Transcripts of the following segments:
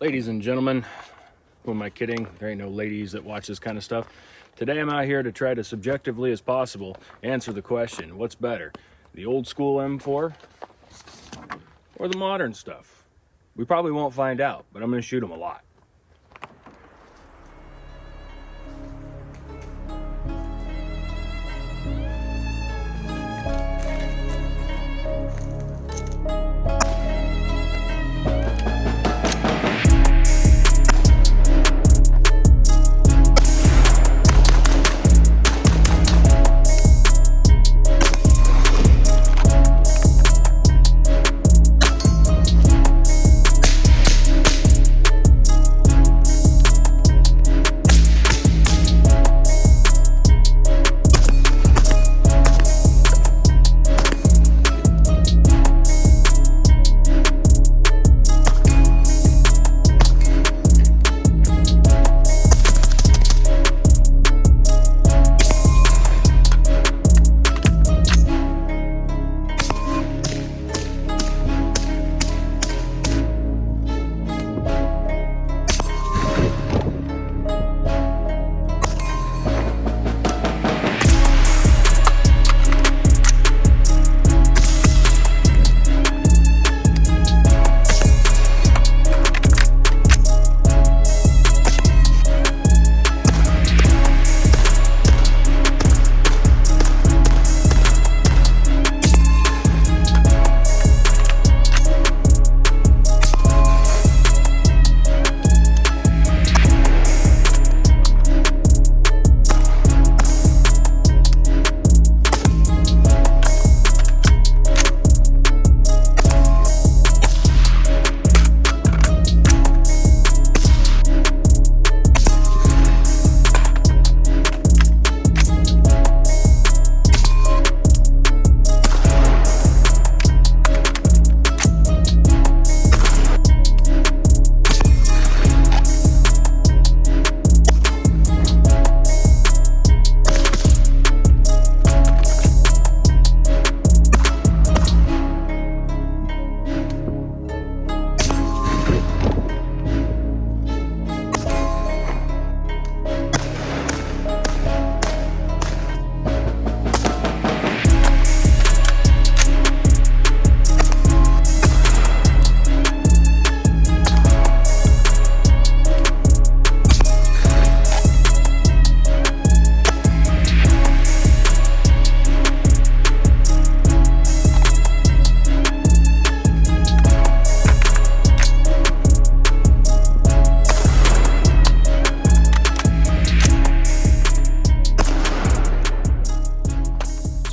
Ladies and gentlemen, who am I kidding? There ain't no ladies that watch this kind of stuff. Today I'm out here to try to subjectively as possible answer the question, what's better, the old school M4 or the modern stuff? We probably won't find out, but I'm going to shoot them a lot.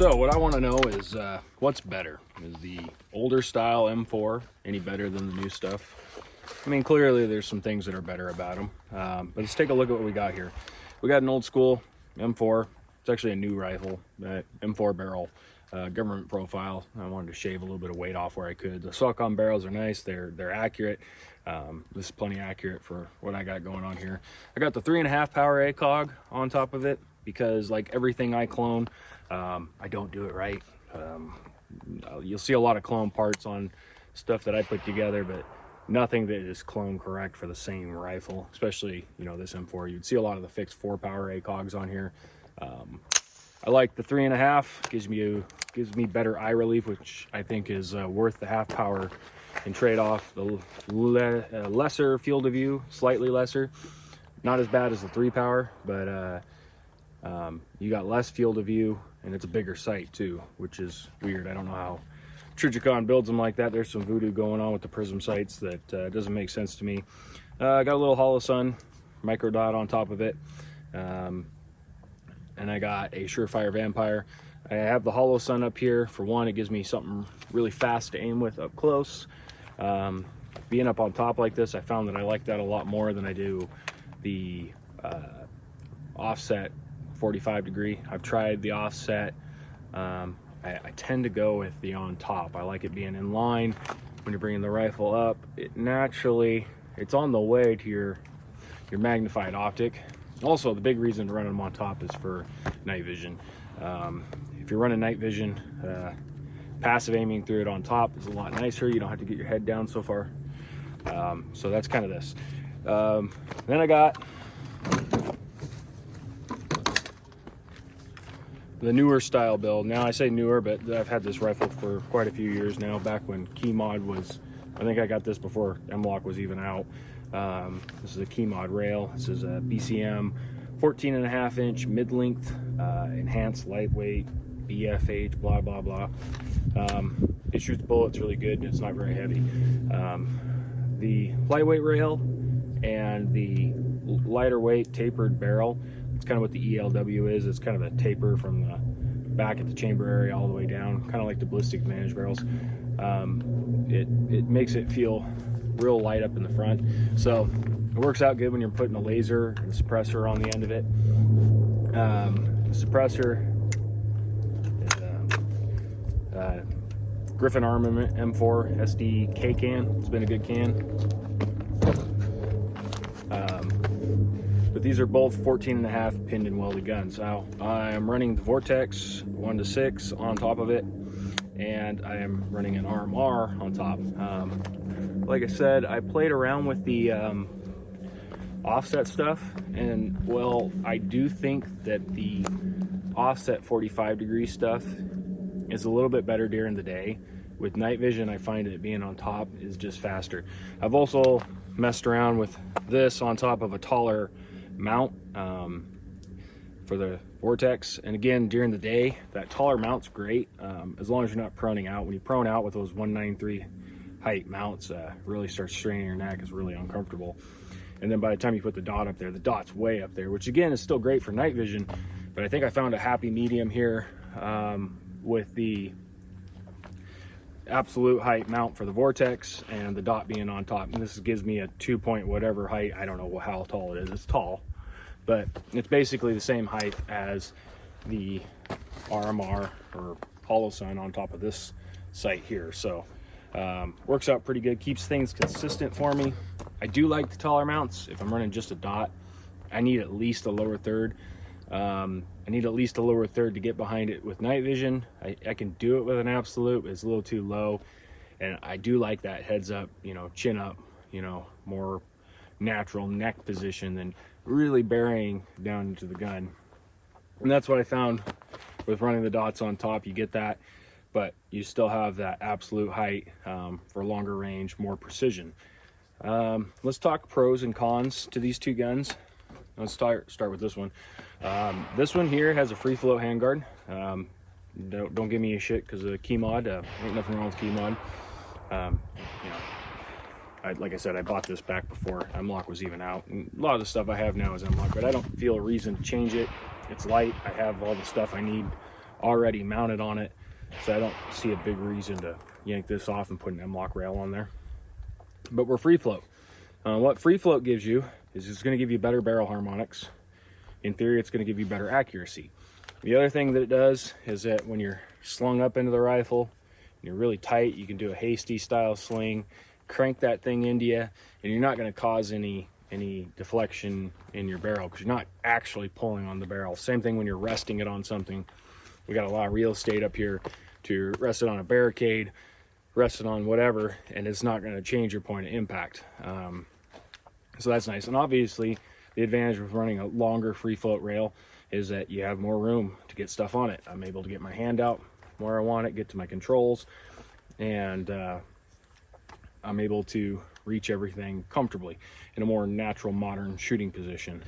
So what I want to know is what's better? Is the older style M4 any better than the new stuff? I mean, clearly there's some things that are better about them, but let's take a look at what we got here. We got an old school M4. It's actually a new rifle, M4 barrel, government profile. I wanted to shave a little bit of weight off where I could. The suck-on barrels are nice. They're accurate. This is plenty accurate for what I got going on here. I got the 3.5 power ACOG on top of it because, like everything I clone, I don't do it right. You'll see a lot of clone parts on stuff that I put together, but nothing that is clone correct for the same rifle, especially, you know, this M4. You'd see a lot of the fixed 4 power ACOGs on here. I like the 3.5, gives me better eye relief, which I think is worth the half power and trade off the lesser field of view, slightly lesser. Not as bad as the 3 power, but you got less field of view and it's a bigger sight too, which is weird. I don't know how Trijicon builds them like that. There's some voodoo going on with the prism sights that doesn't make sense to me. I got a little hollow sun micro dot on top of it, and I got a Surefire Vampire. I have the hollow sun up here. For one, it gives me something really fast to aim with up close. Being up on top like this, I found that I like that a lot more than I do the offset 45 degree. I've tried the offset. I tend to go with the on top. I like it being in line. When you're bringing the rifle up, it's on the way to your magnified optic. Also, the big reason to run them on top is for night vision. If you're running night vision, passive aiming through it on top is a lot nicer. You don't have to get your head down so far So that's kind of this. Then I got the newer style build. Now I say newer, but I've had this rifle for quite a few years now, back when key mod was, I think I got this before M-LOK was even out. This is a key mod rail. This is a BCM 14.5 inch mid-length, enhanced lightweight, BFH, blah, blah, blah. It shoots bullets really good and it's not very heavy. The lightweight rail and the lighter weight tapered barrel, it's kind of what the ELW is. It's kind of a taper from the back at the chamber area all the way down, kind of like the ballistic advantage barrels. It makes it feel real light up in the front. So it works out good when you're putting a laser and suppressor on the end of it. The suppressor is Griffin Armament M4 SD K can. It's been a good can. But these are both 14.5 pinned and welded guns. Now I'm running the Vortex 1-6 on top of it, and I am running an RMR on top. Like I said, I played around with the offset stuff, and well, I do think that the offset 45-degree stuff is a little bit better during the day. With night vision, I find it being on top is just faster. I've also messed around with this on top of a taller mount for the Vortex, and again, during the day, that taller mount's great, as long as you're not proning out. When you prone out with those 193 height mounts, really starts straining your neck, is really uncomfortable. And then by the time you put the dot up there, the dot's way up there, which again is still great for night vision, but I think I found a happy medium here with the absolute height mount for the Vortex and the dot being on top. And this gives me a 2 point whatever height. I don't know how tall it is. It's tall, but it's basically the same height as the RMR or Holosun on top of this sight here. So works out pretty good, keeps things consistent for me. I do like the taller mounts. If I'm running just a dot, I need at least a lower third. I need at least a lower third to get behind it with night vision. I can do it with an absolute, but it's a little too low. And I do like that heads up, you know, chin up, you know, more natural neck position than really burying down into the gun. And that's what I found with running the dots on top. You get that, but you still have that absolute height for longer range, more precision. Let's talk pros and cons to these two guns. Let's start with this one. This one here has a free float handguard. Don't give me a shit because of the key mod. Ain't nothing wrong with key mod. You know, like I said, I bought this back before M-LOK was even out. And a lot of the stuff I have now is M-LOK, but I don't feel a reason to change it. It's light. I have all the stuff I need already mounted on it, so I don't see a big reason to yank this off and put an M-LOK rail on there. But we're free float. What free float gives you is it's going to give you better barrel harmonics. In theory, it's going to give you better accuracy. The other thing that it does is that when you're slung up into the rifle and you're really tight, you can do a hasty style sling, crank that thing into you, and you're not going to cause any deflection in your barrel because you're not actually pulling on the barrel. Same thing when you're resting it on something. We got a lot of real estate up here to rest it on a barricade, rest it on whatever, and it's not going to change your point of impact. So that's nice. And obviously, the advantage of running a longer free float rail is that you have more room to get stuff on it. I'm able to get my hand out where I want it, get to my controls, and I'm able to reach everything comfortably in a more natural, modern shooting position.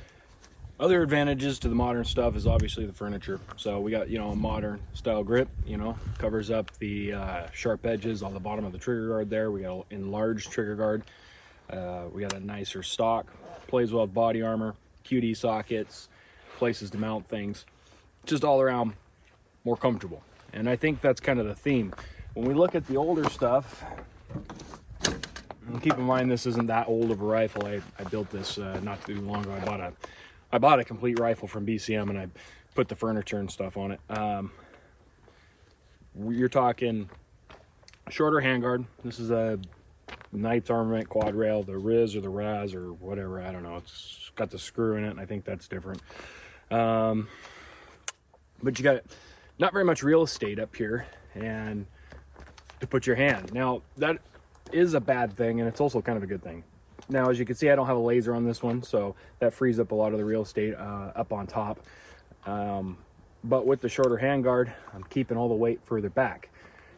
Other advantages to the modern stuff is obviously the furniture. So we got, you know, a modern style grip, you know, covers up the sharp edges on the bottom of the trigger guard there. We got an enlarged trigger guard. We got a nicer stock, plays well with body armor, QD sockets, places to mount things, just all around more comfortable. And I think that's kind of the theme. When we look at the older stuff, and keep in mind this isn't that old of a rifle. I built this not too long ago. I bought a complete rifle from BCM and I put the furniture and stuff on it. You're talking shorter handguard. This is a Knight's Armament quad rail, the Riz or the Raz or whatever, I don't know. It's got the screw in it, and I think that's different. But you got not very much real estate up here and to put your hand. Now, that is a bad thing, and it's also kind of a good thing. Now, as you can see, I don't have a laser on this one, so that frees up a lot of the real estate up on top. But with the shorter handguard, I'm keeping all the weight further back.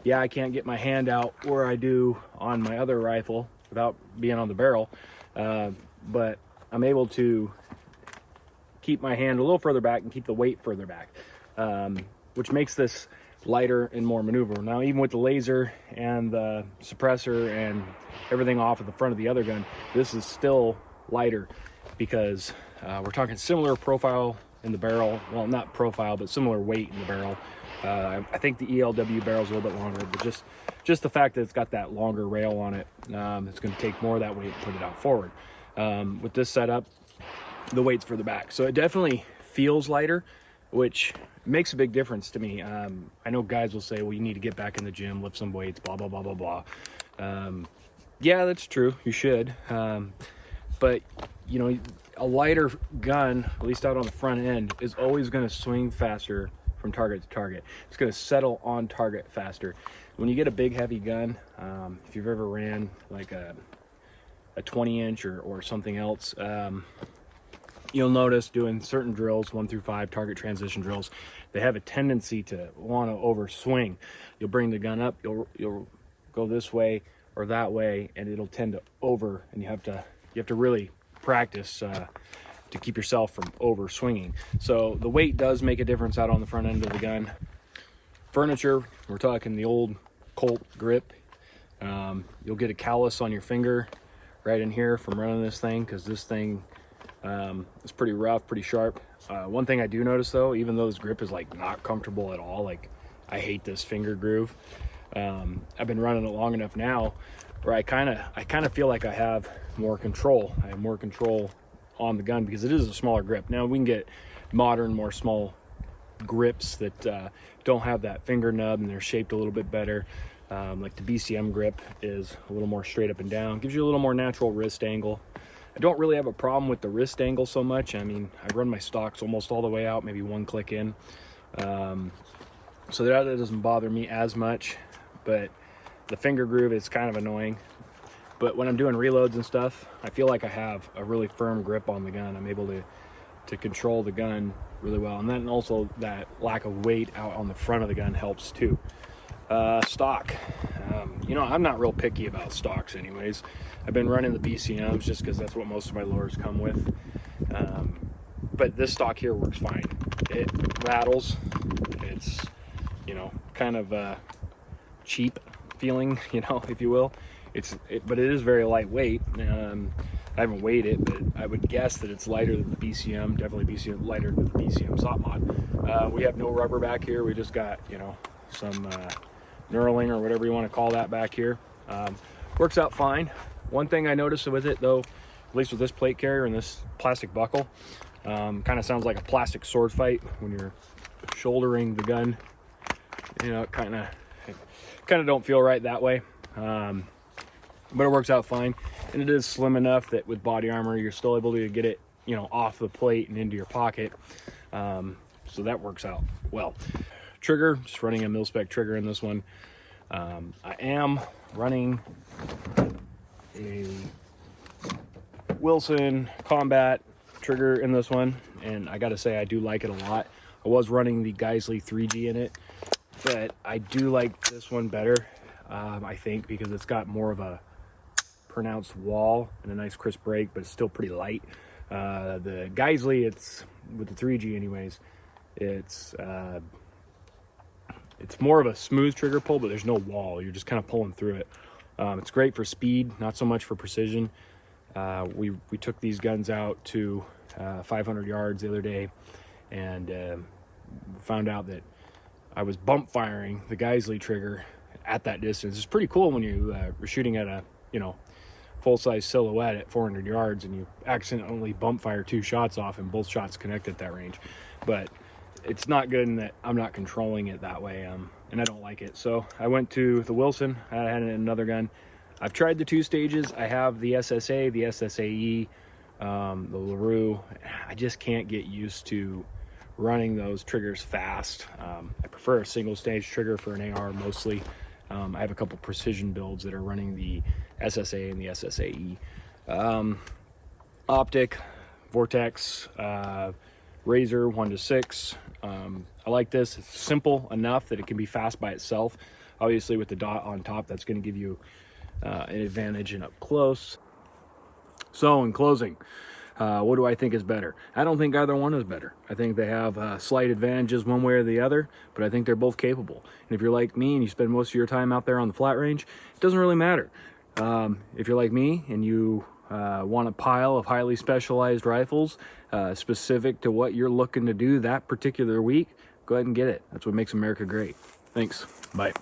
Yeah, I can't get my hand out where I do on my other rifle without being on the barrel, but I'm able to keep my hand a little further back and keep the weight further back, which makes this lighter and more maneuverable. Now, even with the laser and the suppressor and everything off of the front of the other gun, this is still lighter because we're talking similar profile in the barrel. Well, not profile, but similar weight in the barrel. I think the ELW barrel is a little bit longer, but just the fact that it's got that longer rail on it, it's going to take more of that weight and put it out forward. With this setup, the weight's further back, so it definitely feels lighter, which makes a big difference to me. I know guys will say, well, you need to get back in the gym, lift some weights, blah, blah, blah, blah, blah. Yeah, that's true. You should. But, you know, a lighter gun, at least out on the front end, is always going to swing faster from target to target. It's going to settle on target faster. When you get a big, heavy gun, if you've ever ran like a 20-inch or something else, you'll notice doing certain drills, 1 through 5 target transition drills, they have a tendency to want to overswing. You'll bring the gun up, you'll go this way or that way, and it'll tend to over, and you have to really practice to keep yourself from over swinging. So the weight does make a difference out on the front end of the gun. Furniture, we're talking the old Colt grip. You'll get a callus on your finger right in here from running this thing, because this thing is pretty rough, pretty sharp. One thing I do notice though, even though this grip is like not comfortable at all, like I hate this finger groove. I've been running it long enough now where I kind of feel like I have more control. I have more control on the gun because it is a smaller grip. Now we can get modern, more small grips that don't have that finger nub and they're shaped a little bit better. Like the BCM grip is a little more straight up and down, gives you a little more natural wrist angle. I don't really have a problem with the wrist angle so much. I mean, I run my stocks almost all the way out, maybe one click in. So that doesn't bother me as much, but the finger groove is kind of annoying. But when I'm doing reloads and stuff, I feel like I have a really firm grip on the gun. I'm able to control the gun really well. And then also that lack of weight out on the front of the gun helps too. Stock. You know, I'm not real picky about stocks anyways. I've been running the BCMs just because that's what most of my lures come with. But this stock here works fine. It rattles. It's, you know, kind of cheap feeling, you know, if you will. But it is very lightweight. I haven't weighed it, but I would guess that it's lighter than the BCM. Definitely lighter than the BCM Sop Mod. We have no rubber back here. We just got, you know, some knurling or whatever you want to call that back here. Works out fine. One thing I noticed with it though, at least with this plate carrier and this plastic buckle, kind of sounds like a plastic sword fight when you're shouldering the gun. You know, it kind of don't feel right that way. But it works out fine, and it is slim enough that with body armor you're still able to get it, you know, off the plate and into your pocket. So that works out well. Trigger, just running a mil-spec trigger in this one. I am running a Wilson Combat trigger in this one, and I gotta say I do like it a lot. I was running the Geisley 3G in it, but I do like this one better, I think, because it's got more of a pronounced wall and a nice crisp break, but it's still pretty light. The Geisley, it's with the 3G anyways, it's more of a smooth trigger pull, but there's no wall. You're just kind of pulling through it. It's great for speed, not so much for precision. We took these guns out to 500 yards the other day, and found out that I was bump firing the Geisley trigger at that distance. It's pretty cool when you are shooting at a, you know, full-size silhouette at 400 yards and you accidentally bump fire 2 shots off and both shots connect at that range. But it's not good in that I'm not controlling it that way, and I don't like it. So I went to the Wilson. I had another gun. I've tried the 2 stages. I have the SSA, the SSAE, the LaRue. I just can't get used to running those triggers fast. I prefer a single stage trigger for an AR mostly. I have a couple precision builds that are running the SSA and the SSAE. Optic, Vortex, Razor 1-6. I like this. It's simple enough that it can be fast by itself. Obviously with the dot on top, that's going to give you an advantage in up close. So in closing, what do I think is better? I don't think either one is better. I think they have slight advantages one way or the other, but I think they're both capable. And if you're like me and you spend most of your time out there on the flat range, it doesn't really matter. If you're like me and you want a pile of highly specialized rifles specific to what you're looking to do that particular week, go ahead and get it. That's what makes America great. Thanks. Bye.